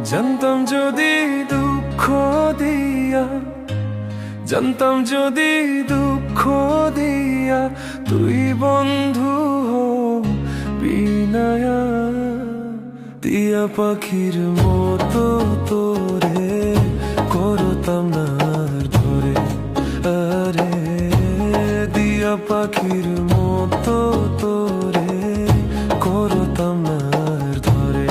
জানতাম যদি দুঃখ দিয়া, জানতাম যদি দুঃখ দিয়া তুই বন্ধু বিনায়া, দিয়া পাখির মতো তোরে করতাম না ধরে। আরে দিয়া পাখির মতো তোরে করতাম না ধরে।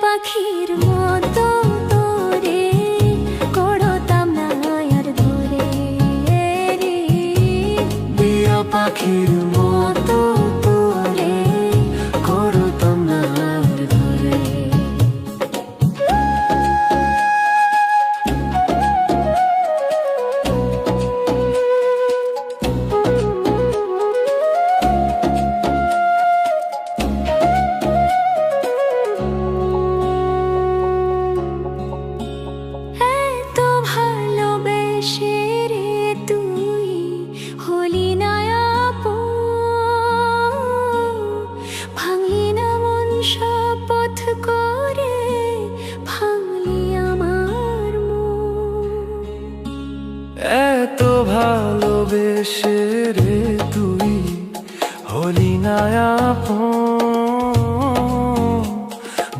পাখির মতো তোরে করতাম না আর ধরে রে, দিয়া পাখির মতো তোরে করতাম না আর ধরে। এত ভালোবেসে রে তুই হলি না আপন,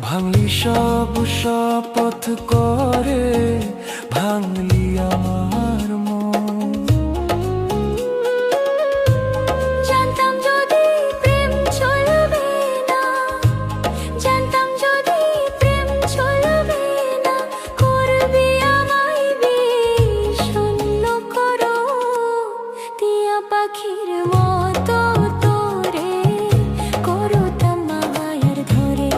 ভাঙলি সব শপথ করে ভাঙলি আমার মন। জানতাম যদি প্রেম চলবে না, জানতাম যদি প্রেম চলবে না, করবি আমায় বিষণ্ণ করো, দিয়া পাখির মতো তোরে করতাম না আর ধরে।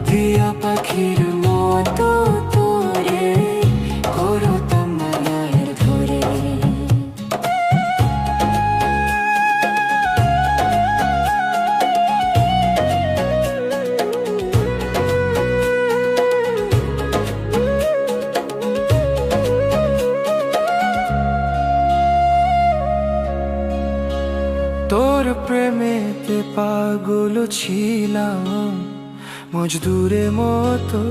দিয়া পাখির মতো তোরে করতাম না আর ধরে। তোর প্রেমেতে পাগল ছিলাম মজদুরের মতো,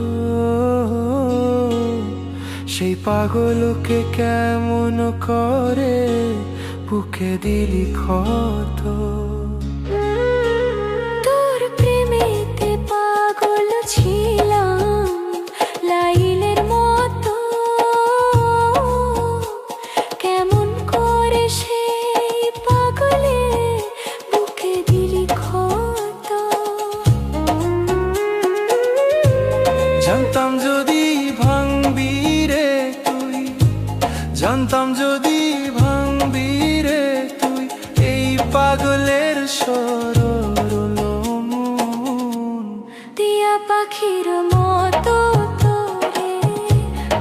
সেই পাগলকে কেমন করে বুকে দিলি ক্ষত। তোর প্রেমেতে পাগল ছিলাম লাইলের মতো, কেমন করে সেই পাগলে বুকে দিলি ক্ষত। জানতাম যদি ভাঙবি রে তুই, জানতাম যদি ভাঙবি রে তুই এই পাগলের সরল মন। দিয়া পাখির মতো তোরে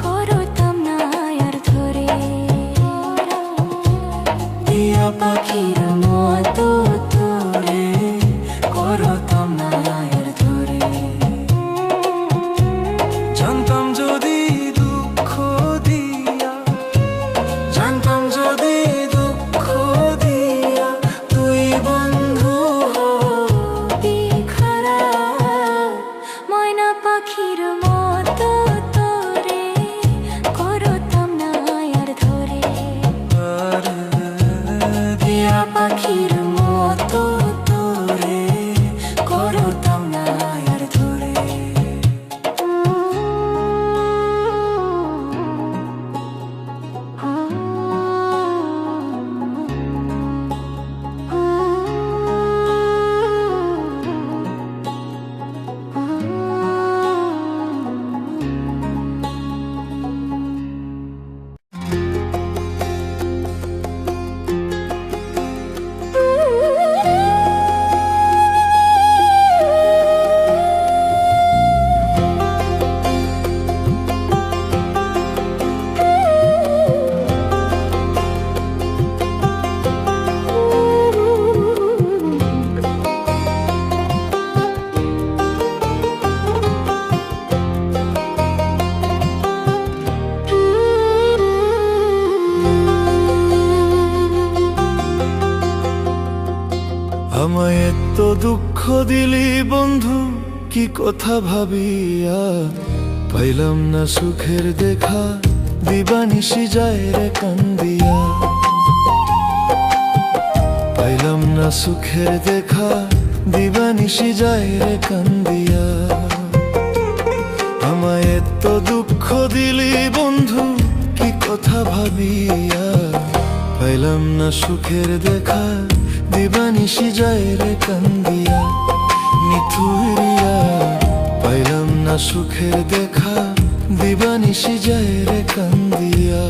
করতাম না আর ধরে, দিয়া পাখির মতো তোরে করতাম না আর ধরে। জানতাম যদি দুঃখ দিয়া, জানতাম যদি দুঃখ দিয়া তুই বন্ধু হবি খারাপ, ময়না পাখি দিলি বন্ধু কি কথা ভাবিয়া, পাইলাম না সুখের দেখা দিবানিশি যায় রে কান্দিয়া। পাইলাম না সুখের দেখা দিবানিশি যায় রে কান্দিয়া। আমায় এত দুঃখ দিলি বন্ধু কি কথা ভাবিয়া, পাইলাম না সুখের দেখা দিবানিশি যায় রে কান্দিয়া। নিথুরিয়া পাইলাম না সুখের দেখা দিবানিশি যায় রে কান্দিয়া।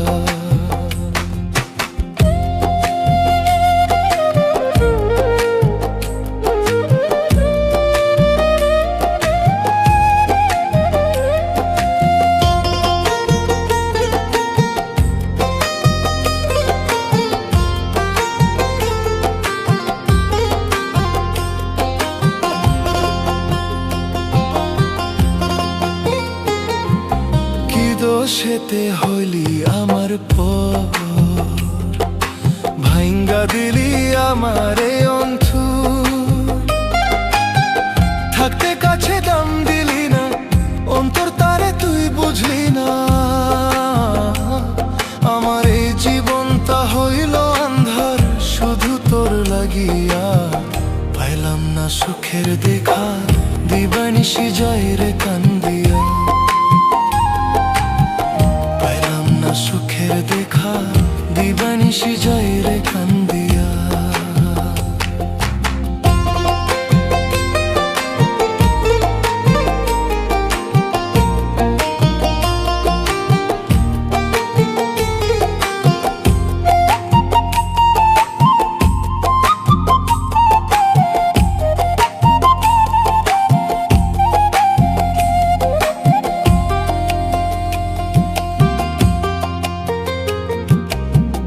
দোষেতে হইলি আমার পর, ভাইঙ্গা দিলি আমারে অন্তর। থাকতে কাছে দাম দিলি না, অন্তর তারে তুই বুঝলি না। আমার এই জীবনটা হইল আন্ধার শুধু তোর লাগিয়া। পাইলাম না সুখের দেখা দিবানিশি যায় রে কান্দিয়া। সুখের দেখা দিবানিশি যায় রে কান্দিয়া।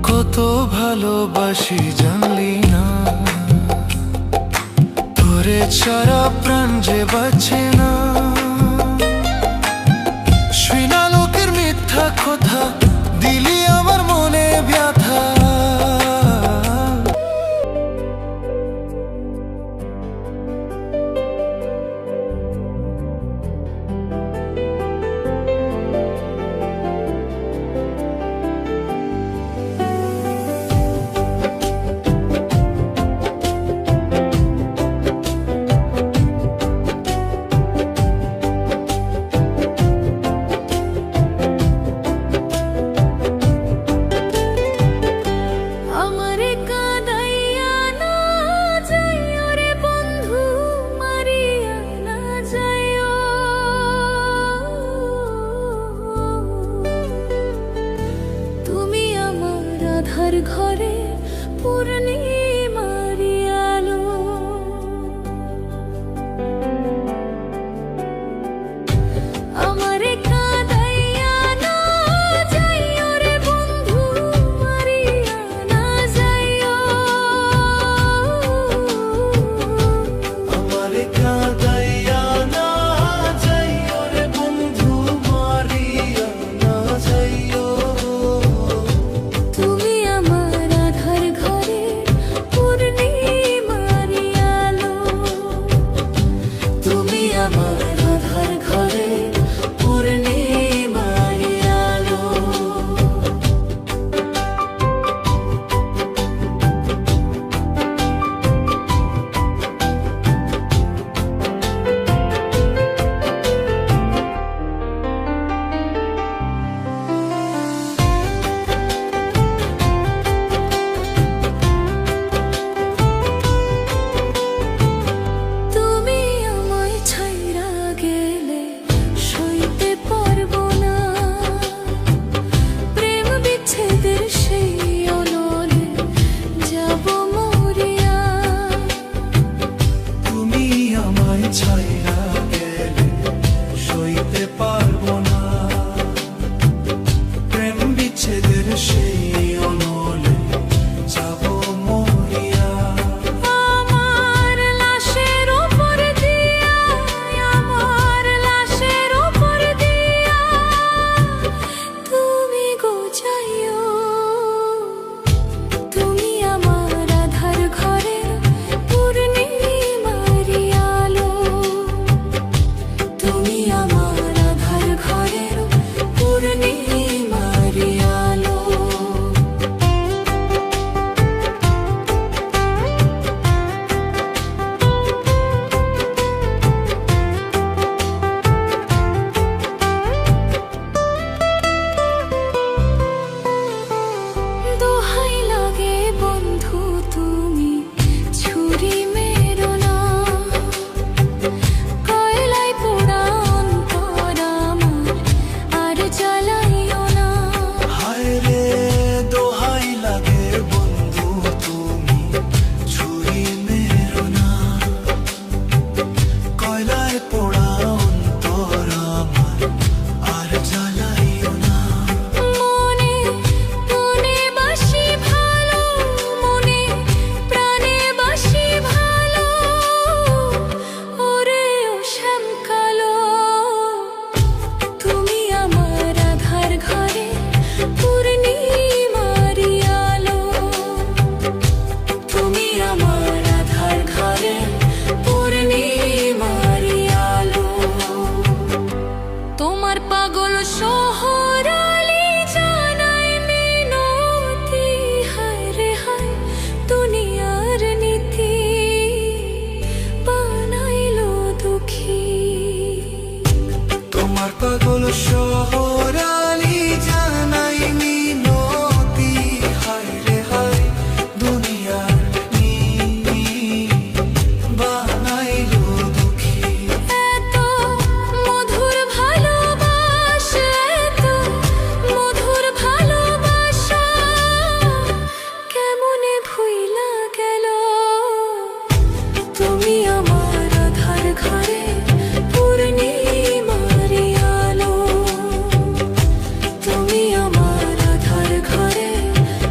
কত ভালোবাসি জানলি না, তোরে ছাড়া প্রাণ যে বাঁচে না। শুনা লোকের মিথ্যা কথা দিলি আমার মনে ব্যথা। ঘরে পূর্ণিমার আলো, আমারে কাঁদাইয়া না যাইও রে বন্ধু, মারিয়া না যাইও। আমারে কাঁদাইয়া না যাইও রে বন্ধু, মারিয়া না যাইও। তুমি আমার আধার ঘরে পূর্ণিমার আধারে পোড়া অন্তর আমার আর জ্বালাইও না। মনে মনে বাসি ভালো, মনে প্রাণে বাসি ভালো, ওরে ও শ্যাম কালো। তুমি আমার আধার ঘরে পূর্ণিমারি আলো, তুমি আমার আধার ঘরে পূর্ণিমারি আলো। তোমার পাগল শহরালি জানাই মিনতি, হায় রে হায় দুনিয়ার নীতি বানাইলো দুঃখী। তোমার পাগল শহরালি জানাই মিনতি, হায় রে হায় দুনিয়ার নীতি বানাইলো দুঃখী। এত মধুর ভালোবাসা, এত মধুর ভালোবাসা কেমনে ভুইলা গেল। তুমি আমার আধার ঘরে পূর্ণিমারি আলো, তুমি আমার আধার ঘরে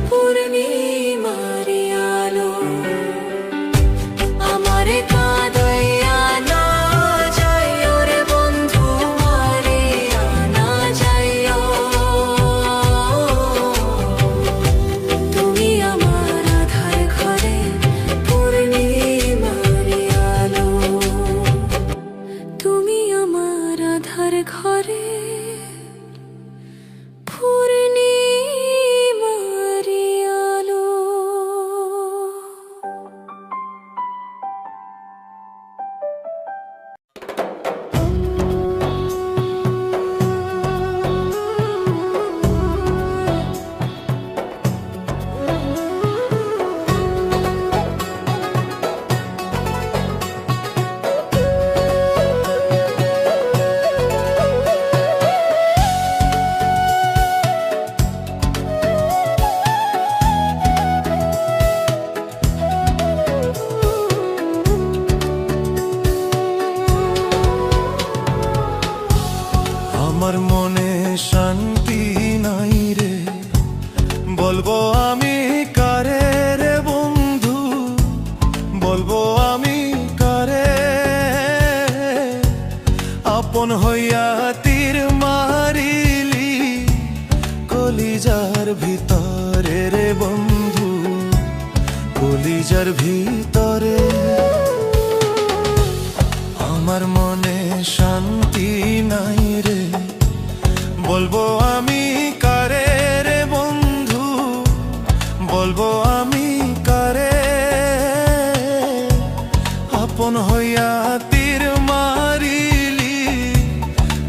পূর্ণিমারি আলো। আমারে কাঁদাইয়া না যাইও রে বন্ধু, মারিয়া না যাইও। তুমি আমার আধার ঘরে পূর্ণিমারি আলো, তুমি আমার আধার ঘরে পূর্ণিমারি আলো। আমার মনে শান্তি নাই রে, বলবো আমি কারে রে বন্ধু, বলবো আমি কারে। আপন হইয়া তীর মারিলি কলিজার ভিতরে রে বন্ধু, কলিজার ভিতরে। আমার মনে শান্তি নাই রে, বলবো আমি কারে রে বন্ধু, বলবো আমি কারে। আপন হইয়া তীর মারিলি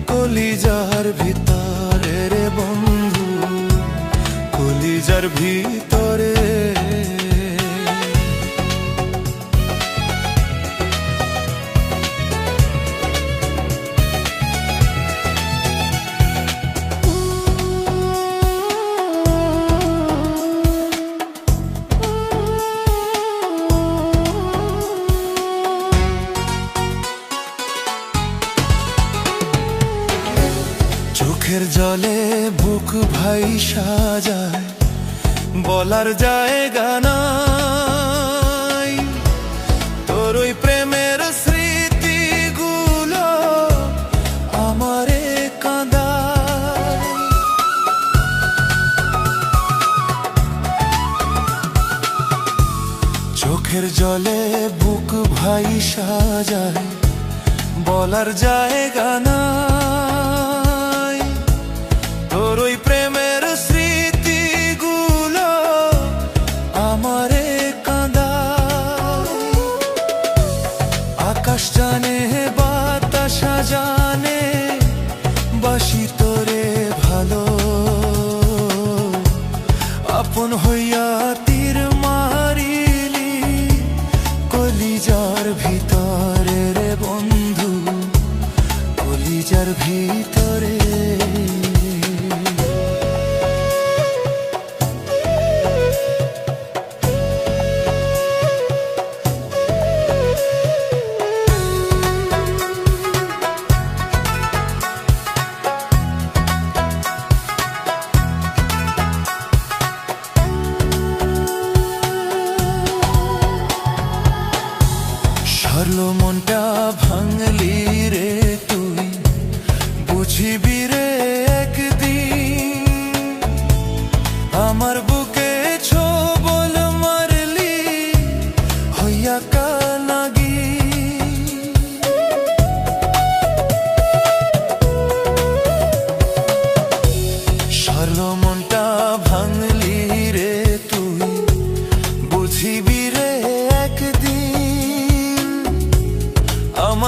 কলিজার ভিতরে রে বন্ধু, কলিজার ভিতরে। চোখের জলে বুক ভাইসা যায়, বলার জায়গা নাই। তোর ওই প্রেমের স্মৃতিগুলো আমারে কাঁদায়। চোখের জলে বুক ভাইসা যায়, বলার জায়গা নাই। তোর ওই প্রেমের স্মৃতিগুলো আমারে কাঁদায়। আকাশ জানে বাতাসা জানে বাসি তোরে ভালো, আপন হইয়া তীর মারিলি কলিজার ভিতরে রে বন্ধু, কলিজার ভিতরে।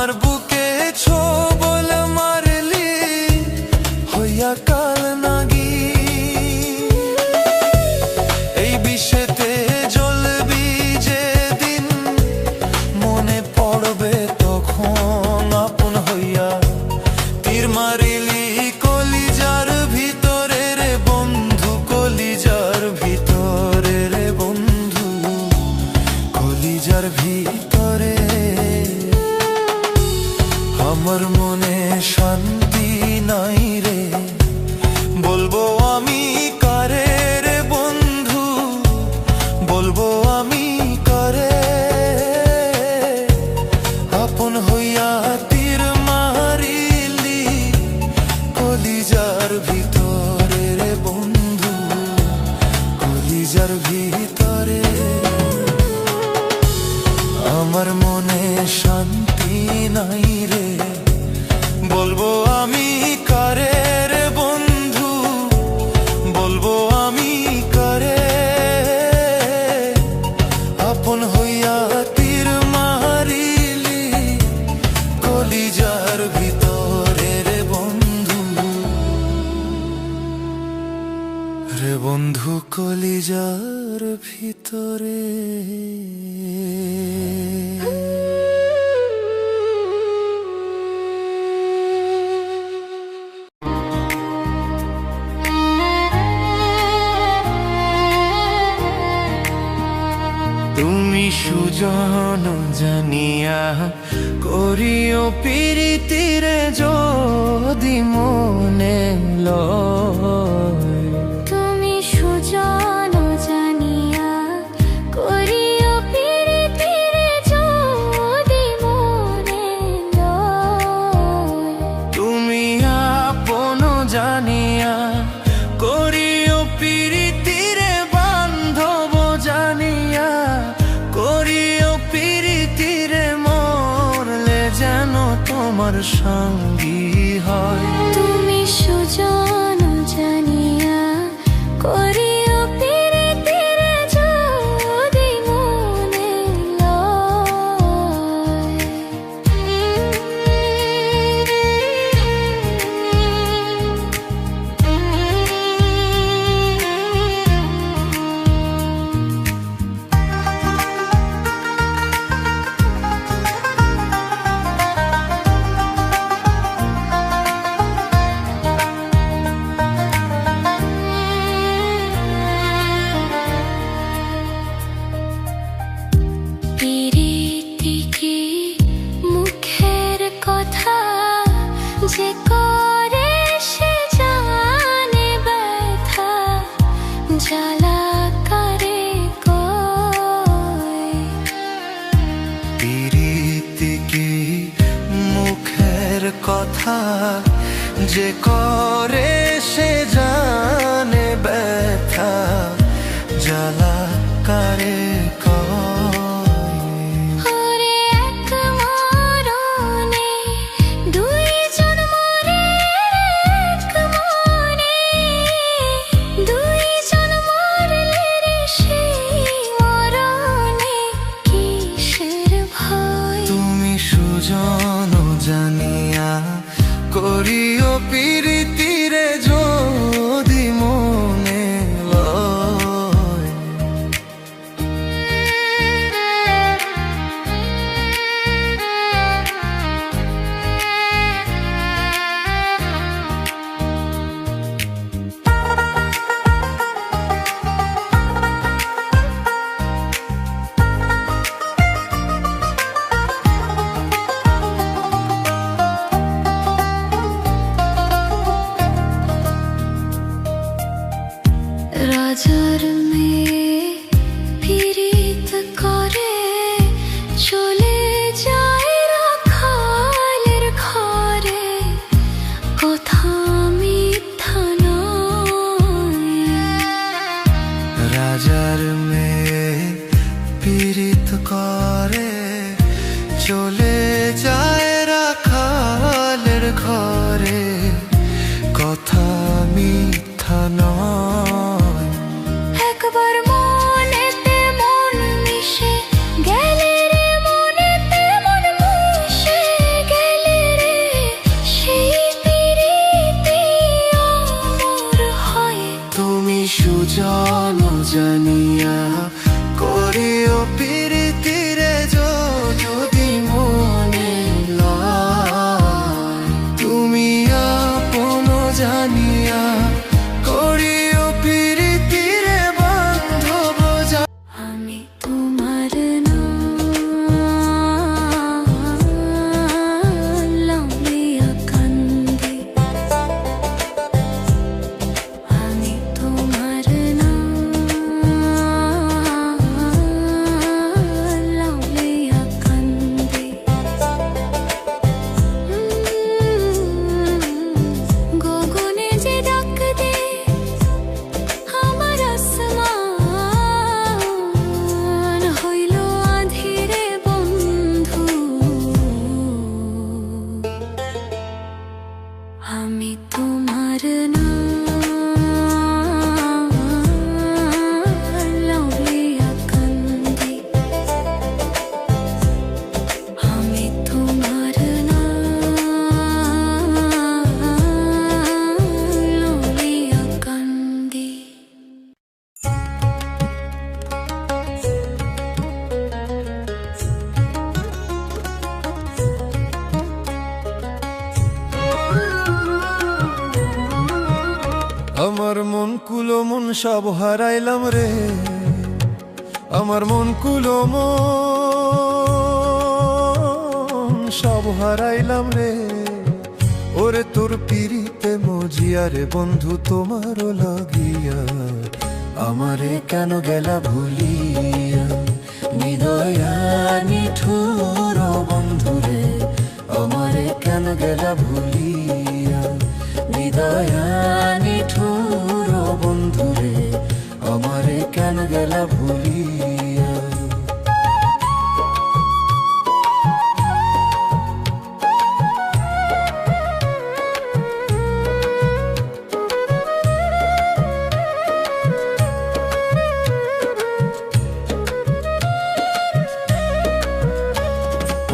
আমার বুকে ছোবল মারলি হইয়া কাল নাগি, এই বিষেতে জ্বলবি যেদিন মনে পড়বে তখন আপন হইয়া। তীর মারিলি কলিজার ভিতরে রে বন্ধু, কলিজার ভিতরে রে বন্ধু, কলিজার ভিতরে। আমার মনে শান্তি নাই রে, বলবো আমি কারে রে বন্ধু, বলবো আমি কারে। আপন হইয়া তীর মারিলি কলিজার ভিতরে রে বন্ধু, কলিজার ভিতরে। আমার মনে শান্তি নাই রে, বলবো আমি কারে রে বন্ধু, বলবো আমি কারে। আপন হইয়া তীর মারিলি কলিজার ভিতরে রে বন্ধু, রে বন্ধু কলিজার ভিতরে। তুমি সুজন জানিয়া করিও প্রীতিরে যদি মনে লয়, তুমি সুজন জানিয়া করিও প্রীতিরে যদি মনে লয়। তুমি আপন জানিয়া করিও প্রীতিরে বান্ধব জানিয়া করিও প্রীতিরে মরলে যেন তোমার সঙ্গী হয়। তুমি সুজন জানিয়া করিও প্রীতিরে যদি মনে লয়। প্রীতিকে মুখের কথা যে করে সে জানে ব্যথা, জ্বালা কারে কয়। প্রীতিকে মুখের কথা যে করে সে জানে ব্যথা, জ্বালা কারে ওরে এক মরণে দুইজন মরে, এক মনে দুইজন মরলে রে সেই মরণে কিসের ভয়। তুমি সুজন জানিয়া করিও প্রীতিরে যদি মনে লয়। আমার মন কুলো মন সব হারাইলাম রে, আমার মন কুলো মন সব হারাইলাম রে। ওরে তোর পিরিতে মজিয়া রে বন্ধু তোমারও লাগিয়া, আমারে কেন গেলা ভুলিয়া। নিদয়া নিঠুর বন্ধু রে, আমারে কেন গেলা ভুলিয়া। নিদয়া নিঠুর বন্ধু রে, আমারে কেন গেলা ভুলিয়া।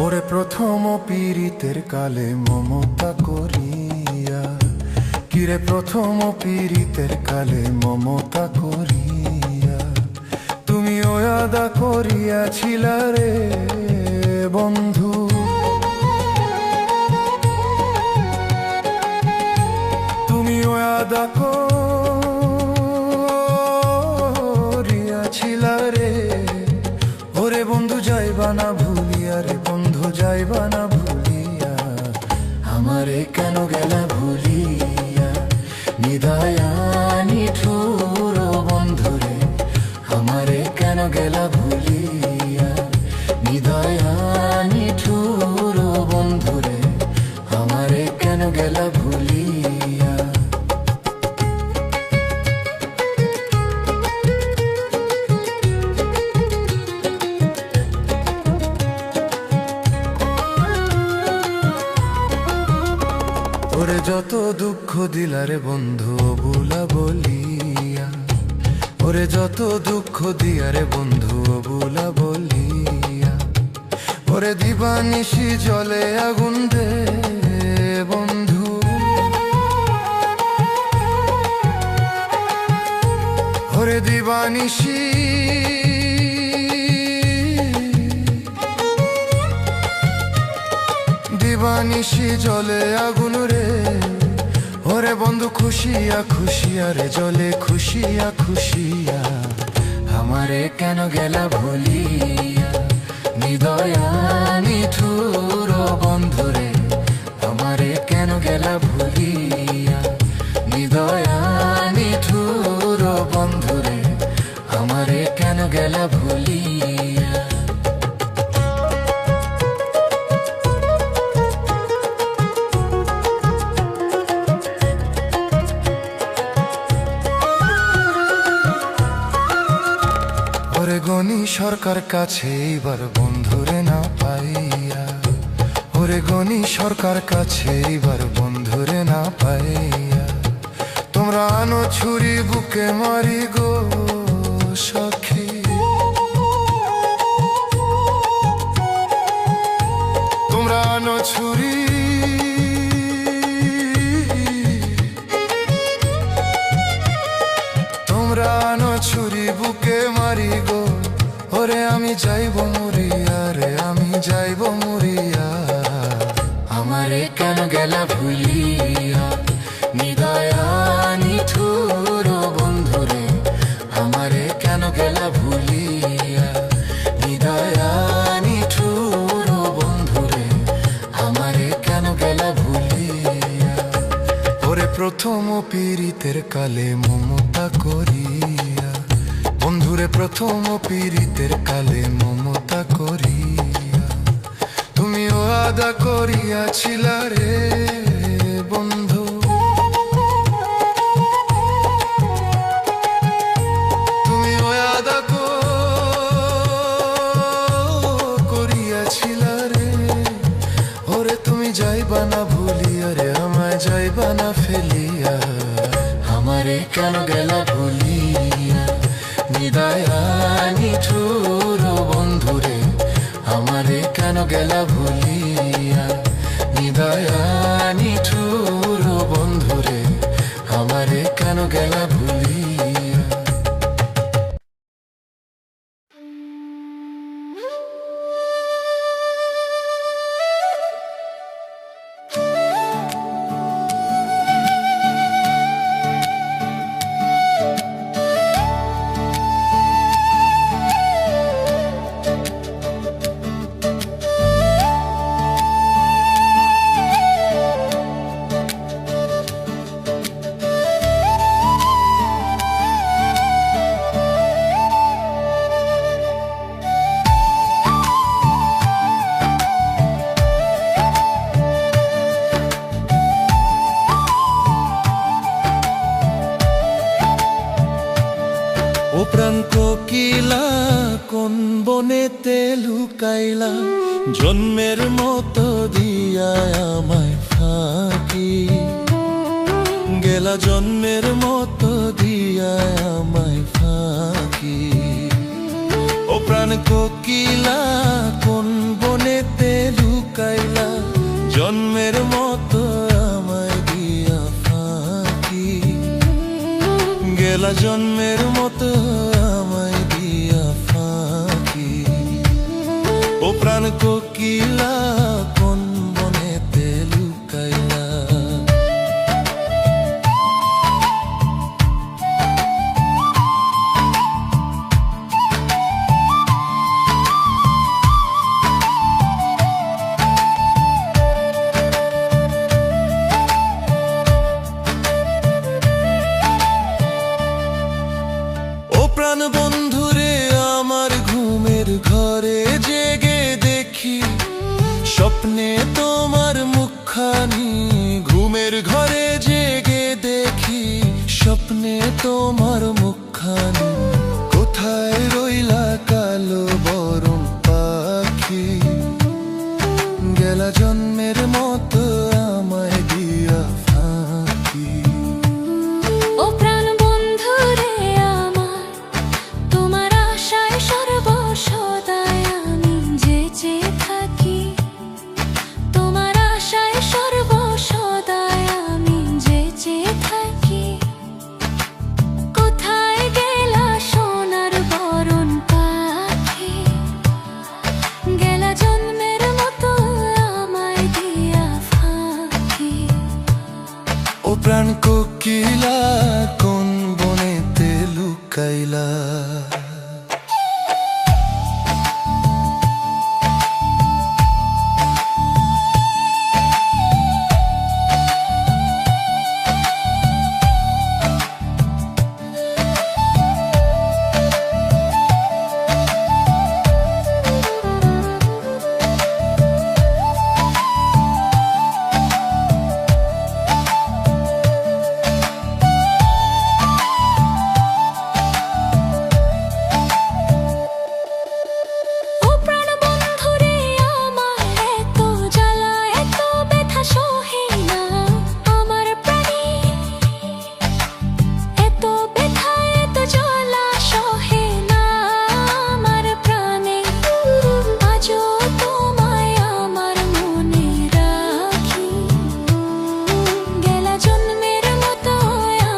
ওরে প্রথম পীড়িতের কালে মমতা করিয়া, কিরে প্রথম পীড়িতের কালে মমতা করিয়া, তুমি ওয়াদা করিয়াছিলা রে বন্ধু। তুমি ওয়াদা করিয়াছিলা রে, ওরে বন্ধু যাইবা না ভুলিয়া রে বন্ধু যাইবা না ভুলিয়া। আমারে কেন গেলা ভুলিয়া। নিদয়া নিঠুর বন্ধু রে, আমারে কেন গেলা ভুলিয়া। নিদয়া নিঠুর বন্ধু রে, আমারে কেন গেলা ভুলিয়া। ওরে যত দুঃখ দিলারে বন্ধু বুলা বলিয়া, ওরে যত দুঃখ দিয়ারে বন্ধু বুলা বলিয়া। ওরে দিবানিশি জলে আগুন দে বন্ধু, ওরে দিবানিশি দিবানিশি জলে আগুন রে। ওরে বন্ধু খুশিয়া খুশিয়া রে জলে খুশিয়া খুশিয়া, আমারে কেন গেলা ভুলিয়া। নিদয়া নিঠুর বন্ধু রে, আমারে কেন গেলা ভুলিয়া। নিদয়া নিঠুর বন্ধু রে, আমারে কেন গেলা ভুলিয়া। ওরে গনি সরকার কাছে এইবার বন্ধুরে না পাইয়া, ওরে গনি সরকার কাছে এইবার বন্ধুরে না পাইয়া। তোমরা আনো ছুরি বুকে মারি গো সখী, তোমরা আনো ছুরি তোমরা আনো ছুরি বুকে মারি গো। ওরে আমি যাইব মরিয়া রে আমি যাইব মরিয়া। আমারে কেন গেলা ভুলিয়া। নিদয়া নিঠুর বন্ধু রে, আমারে কেন গেলা ভুলিয়া। নিদয়া নিঠুর বন্ধু রে, আমারে কেন গেলা ভুলিয়া। ওরে প্রথম পীড়িতের কালে মমতা করিয়া, বন্ধুরে প্রথম পীড়িতের কালে মমতা করিয়া। তুমি ওয়াদা করিয়াছিলা রে বন্ধু, তুমি ওয়াদা করিয়াছিলা রে। ওরে তুমি যাইবা না ভুলিয়া রে আমায় যাইবা না ফেলিয়া। আমারে কেন গেলা ভুলিয়া। নিদয়া নিঠুর বন্ধু রে, আমারে কেন গেলা ভুলিয়া। নিদয়া নিঠুর বন্ধু রে, আমারে কেন গেলা ভুলিয়া। কোকিলা কোন বনেতে লুকাইলা জন্মের মতো দিয়া আমায় ফাঁকি গেলা জন্মের মতো দিয়া আমায় ফাঁকি ও প্রাণ কোকিলা কোন বনেতে লুকাইলা জন্মের মতো আমায় দিয়া ফাঁকি গেলা জন্মের মতো আমায় দিয়া ফাঁকি ও প্রাণ কোকিলা কোন বনেতে লুকাইলা প্রাণ বন্ধুরে আমার ঘুমের ঘরে জেগে দেখি স্বপ্নে তোমার মুখখানি ঘুমের ঘরে জেগে দেখি স্বপ্নে তোমার মুখখানি কোথায় রইলা কালো বরণ পাখি গেলা জন্মের মতো আমায় দিয়া ফাঁকি ও প্রাণ বন্ধুরে আমার তোমার আশায় সর্বসদাই আমি যেচে থাকি তোমার আশায় সর্বসদাই আমি যেচে থাকি কোথায় গেলা সোনার বরণ পাখি গেলা জন্মের মতো আমায় দিয়া ফাঁকি ও প্রাণ কোকিলা কোন বনেতে লুকাইলা ও প্রাণ বন্ধুরে আমার এত জ্বালা এত ব্যথা সহে না আমার প্রাণে এত ব্যথা এত জ্বালা সহে না আমার প্রাণে আজও তোমায় আমার মনে রাখি গেলা জন্মের মতো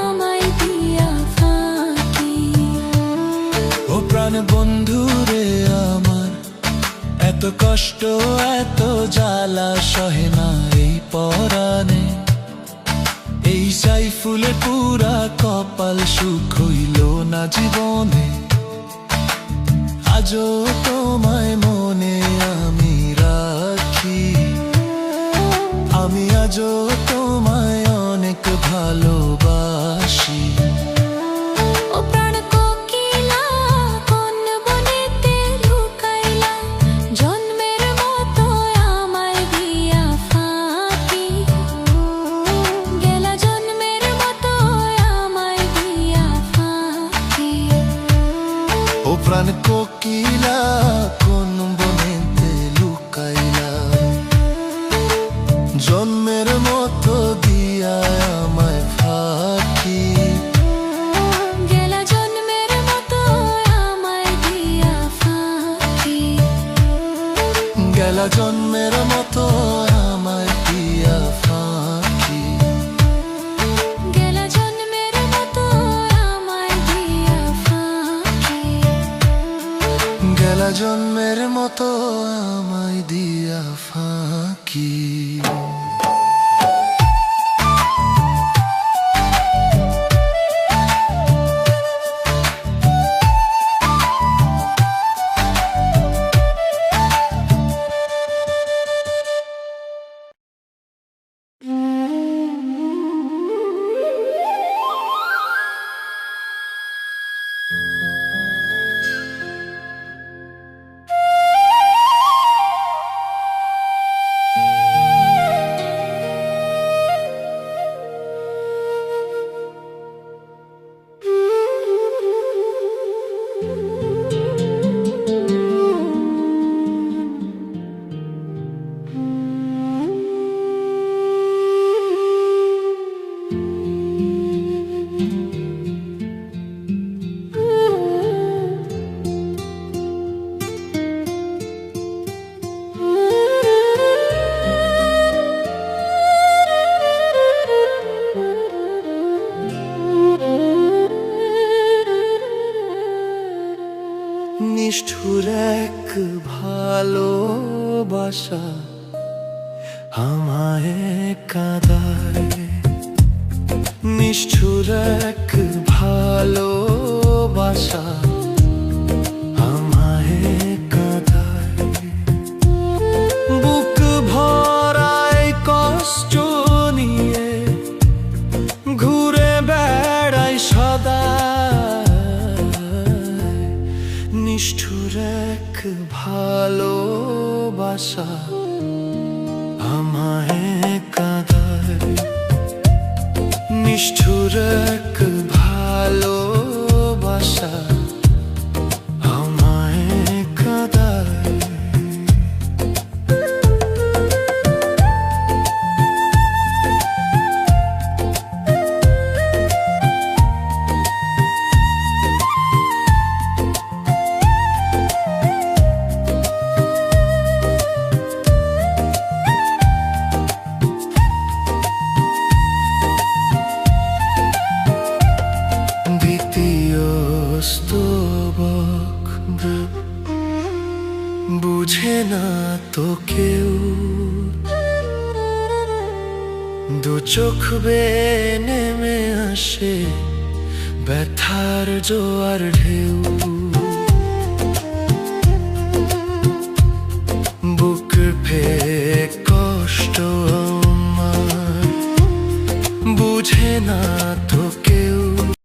আমায় দিয়া ফাঁকি ও প্রাণ বন্ধুরে আমার এত কষ্ট এত জ্বালা সহে না এই পরাণে এই সাইফুলে পুরা কপাল সুখ হইল না জীবনে আজও তোমায় মনে আমি রাখি আমি আজও তোমায় অনেক ভালোবাসি ও প্রাণ কোকিলা কোন বনেতে লুকাইলা জন্মের মতো আমায় দিয়া ফাঁকি গেলা জন্মের মতো আমায় দিয়া ফাঁকি ও প্রাণ কোকিলা কোন বনেতে লুকাইলা জন্মের মতো দিয়া আমায় ফাঁকি গেলা জন্মের মতো আমায় দিয়া ফাঁকি গেলা জন্মের মতো আমায় দিয়া ফাঁকি গেলা জন্মের মতো আমায় দিয়া ফাঁকি গেলা জন্মের মতো আমায় দিয়া ফাঁকি ভালোবাসা আমায় কাঁদায়, নিষ্ঠুর এক ভালোবাসা আমায় কাঁদায়। বুক ভরায় কষ্ট নিয়ে ঘুরে বেড়াই সদা, নিষ্ঠুর এক ভালোবাসা আমায় কাঁদায়, নিষ্ঠুর এক ভালোবাসা আমায় কাঁদায়। স্তবক বুঝে না তো কেউ, দু চোখ বেয়ে নেমে আসে ব্যথার জোয়ার ঢেউ। বুক ফেলে কষ্ট আমার বুঝে না